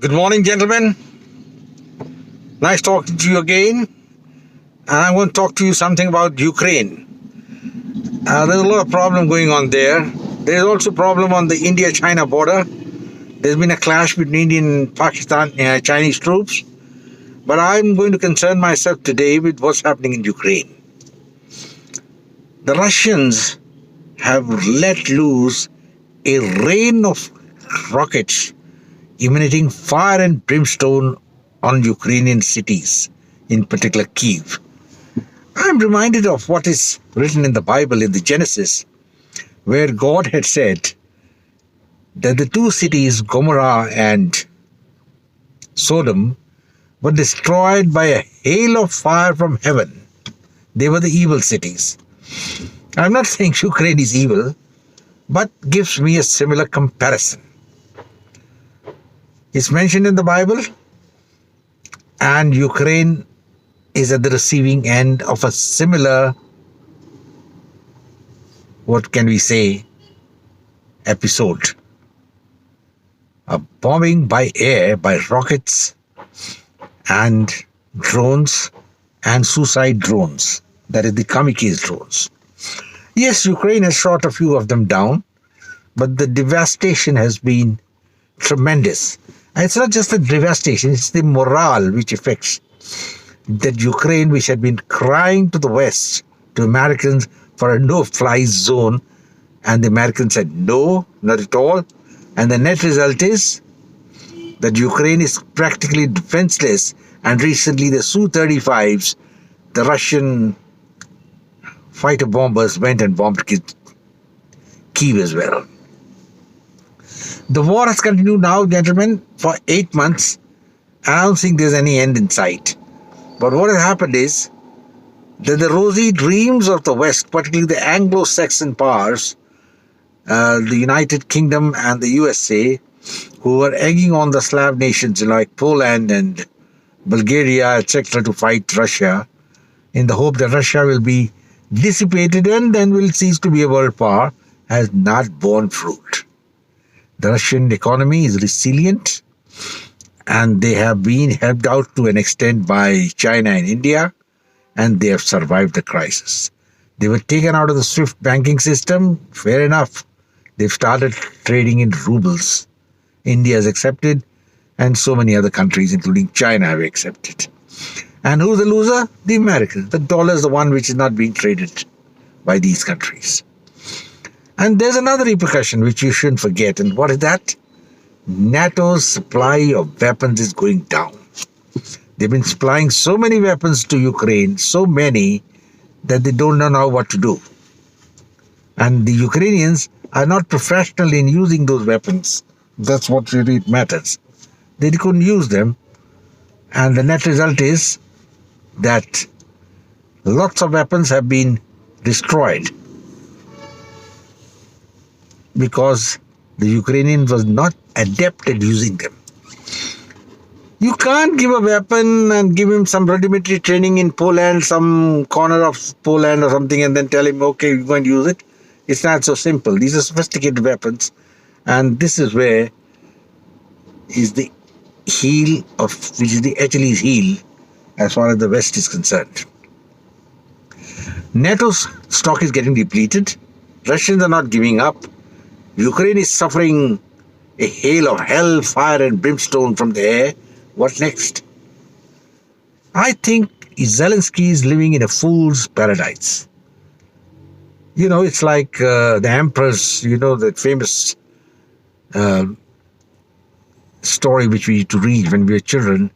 Good morning, gentlemen. Nice talking to you again. And I want to talk to you something about Ukraine. There's a lot of problem going on there. There's also a problem on the India-China border. There's been a clash between Indian and Pakistan Chinese troops. But I'm going to concern myself today with what's happening in Ukraine. The Russians have let loose a rain of rockets emanating fire and brimstone on Ukrainian cities, in particular Kyiv. I'm reminded of what is written in the Bible in the Genesis, where God had said that the two cities, Gomorrah and Sodom, were destroyed by a hail of fire from heaven. They were the evil cities. I'm not saying Ukraine is evil, but gives me a similar comparison. It's mentioned in the Bible, and Ukraine is at the receiving end of a similar, what can we say, episode. A bombing by air, by rockets and drones and suicide drones, that is the kamikaze drones. Yes, Ukraine has shot a few of them down, but the devastation has been tremendous. And it's not just the devastation, it's the morale which affects that Ukraine, which had been crying to the West, to Americans, for a no-fly zone, and the Americans said no, not at all. And the net result is that Ukraine is practically defenseless, and recently the Su-35s, the Russian fighter bombers, went and bombed Kyiv as well. The war has continued now, gentlemen, for 8 months. I don't think there's any end in sight. But what has happened is that the rosy dreams of the West, particularly the Anglo-Saxon powers, the United Kingdom and the USA, who were egging on the Slav nations like Poland and Bulgaria, etc., to fight Russia, in the hope that Russia will be dissipated and then will cease to be a world power, has not borne fruit. The Russian economy is resilient, and they have been helped out to an extent by China and India, and they have survived the crisis. They were taken out of the SWIFT banking system. Fair enough. They've started trading in rubles. India has accepted, and so many other countries, including China, have accepted. And who's the loser? The Americans. The dollar is the one which is not being traded by these countries. And there's another repercussion which you shouldn't forget. And what is that? NATO's supply of weapons is going down. They've been supplying so many weapons to Ukraine, so many, that they don't know now what to do. And the Ukrainians are not professional in using those weapons. That's what really matters. They couldn't use them. And the net result is that lots of weapons have been destroyed because the Ukrainians was not adept at using them. You can't give a weapon and give him some rudimentary training in Poland, some corner of Poland or something, and then tell him, okay, you're going to use it. It's not so simple. These are sophisticated weapons, and this is where is the heel of, which is the Achilles heel as far as the West is concerned. NATO's stock is getting depleted. Russians are not giving up. Ukraine is suffering a hail of hell, fire and brimstone from the air. What next? I think Zelenski is living in a fool's paradise. You know, it's like the emperors, you know, that famous story which we used to read when we were children,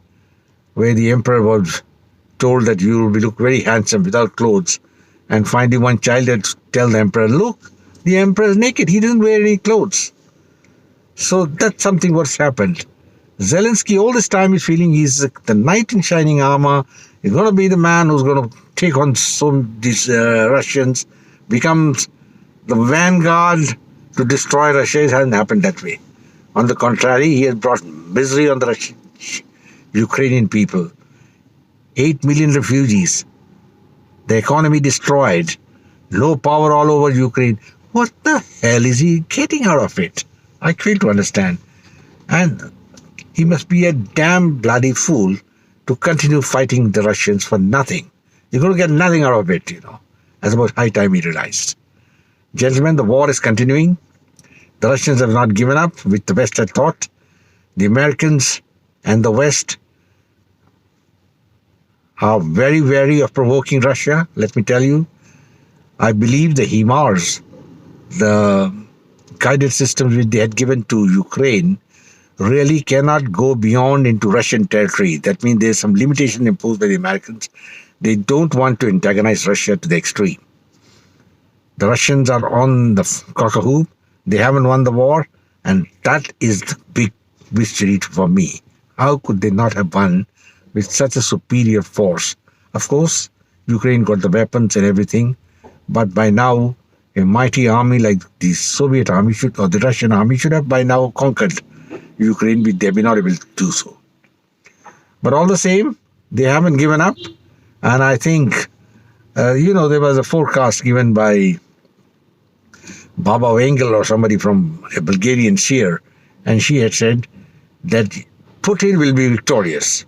where the emperor was told that you will look very handsome without clothes. And finally one child had to tell the emperor, look, the emperor is naked, he doesn't wear any clothes. So that's something what's happened. Zelensky all this time is feeling he's the knight in shining armor. He's going to be the man who's going to take on these Russians, becomes the vanguard to destroy Russia. It hasn't happened that way. On the contrary, he has brought misery on the Ukrainian people. 8 million refugees. The economy destroyed. Low power all over Ukraine. What the hell is he getting out of it? I fail to understand. And he must be a damn bloody fool to continue fighting the Russians for nothing. You're going to get nothing out of it, That's about high time he realized. Gentlemen, the war is continuing. The Russians have not given up, which the West had thought. The Americans and the West are very wary of provoking Russia, let me tell you. I believe the HIMARS, the guided systems which they had given to Ukraine, really cannot go beyond into Russian territory. That means there's some limitation imposed by the Americans. They don't want to antagonize Russia to the extreme. The Russians are on the cock-a-hoop. They haven't won the war, and that is the big mystery for me. How could they not have won with such a superior force? Of course, Ukraine got the weapons and everything, but by now, a mighty army like the Soviet army or the Russian army should have by now conquered Ukraine, but they've been not able to do so. But all the same, they haven't given up, and I think, there was a forecast given by Baba Wengel or somebody from a Bulgarian seer, and she had said that Putin will be victorious.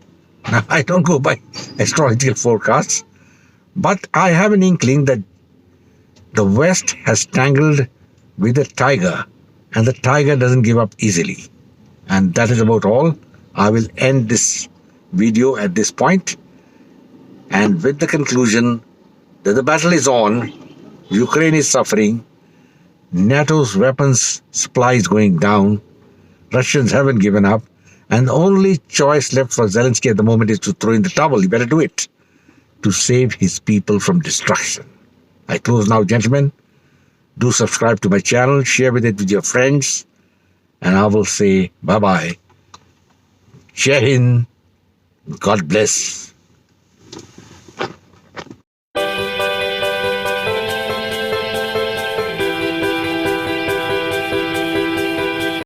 Now, I don't go by astrological forecasts, but I have an inkling that the West has tangled with a tiger, and the tiger doesn't give up easily. And that is about all. I will end this video at this point, and with the conclusion that the battle is on, Ukraine is suffering, NATO's weapons supply is going down, Russians haven't given up, and the only choice left for Zelensky at the moment is to throw in the towel. He better do it to save his people from destruction. I close now, gentlemen. Do subscribe to my channel, share it with your friends, and I will say bye-bye. Jai Hind. God bless.